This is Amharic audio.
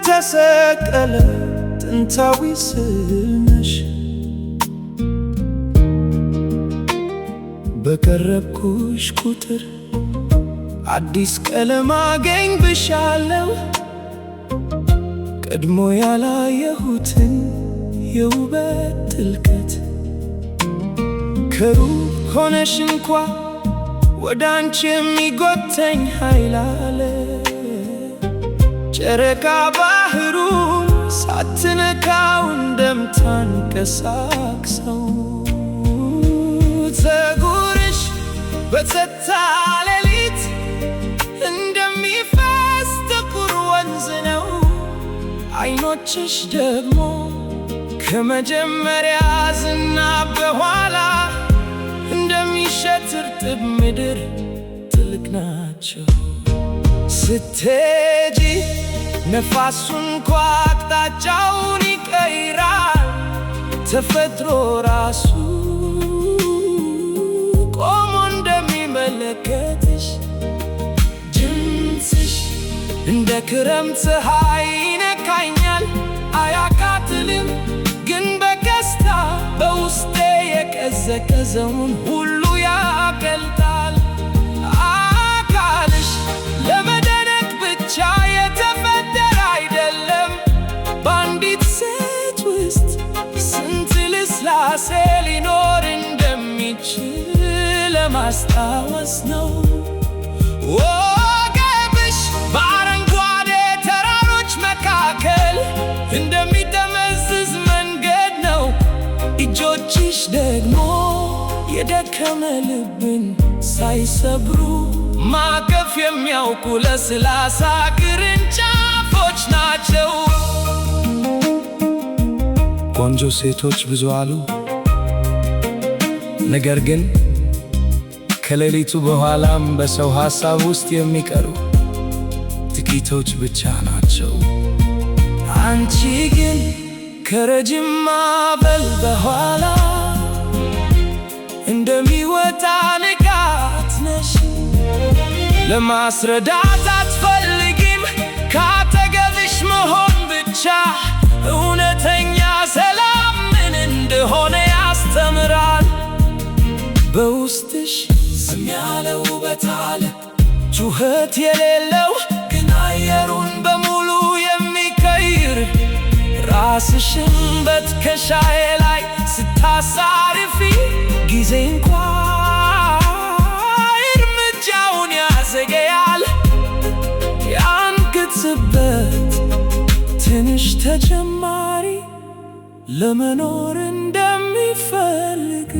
የተሰቀለ ጥንታዊ ስዕል ነሽ። በቀረብኩሽ ቁጥር አዲስ ቀለም አገኝብሻለሁ። ቀድሞ ያላየሁትን የውበት ጥልቀት ከሩቅ ሆነሽ እንኳ ወደ አንቺ የሚጎተኝ ኃይል አለ። ጨረቃ ባህሩን ሳትነካው እንደምታንቀሳቅሰው ፀጉርሽ በጸጥታ ሌሊት እንደሚፈስ ጥቁር ወንዝ ነው። አይኖችሽ ደግሞ ከመጀመሪያ ዝናብ በኋላ እንደሚሸት እርጥብ ምድር ጥልቅ ናቸው። ስትሄጂ ነፋሱን እንኳ አቅጣጫውን ይቀይራል። ተፈጥሮ ራሱ ቆሞ እንደሚመለከትሽ ድምፅሽ እንደ ክረምት ፀሐይ ይነካኛል። አያቃጥልም ግን በቀስታ በውስጤ የቀዘቀዘውን ሁሉ ያቀልጣል። አካልሽ ለመደነቅ ብቻ የተፈጠረ አይደለም። በአንዲት ሴት ውስጥ ስንት ልስላሴ ሊኖር እንደሚችል ለማስታወስ ነው። ወገብሽ በአረንጓዴ ተራሮች መካከል እንደሚጠመዝዝ መንገድ ነው። እጆችሽ ደግሞ የደከመ ልብን ሳይሰብሩ ማቀፍ የሚያውቁ ለስላሳ ቅርንጫፎች ናቸው። ቆንጆ ሴቶች ብዙ አሉ፣ ነገር ግን ከሌሊቱ በኋላም በሰው ሐሳብ ውስጥ የሚቀሩ ጥቂቶች ብቻ ናቸው። አንቺ ግን ከረጅም ማዕበል በኋላ እንደሚወጣ ንጋት ነሽ። ለማስረዳት አትፈልጊም፣ ካጠገብሽ መሆን ብቻ እውነተኛ ሰላም ምን እንደሆነ ያስተምራል። በውስጥሽ ዝም ያለ ውበት አለ፣ ጩኸት የሌለው ግን አየሩን በሙሉ የሚቀይር። ራስሽን በትከሻዬ ላይ ስታሳርፊ ጊዜ እንኳ እርምጃውን ያዘገያል። ያን ቅጽበት ትንሽ ተጨማሪ ለመኖር እንደሚፈልግ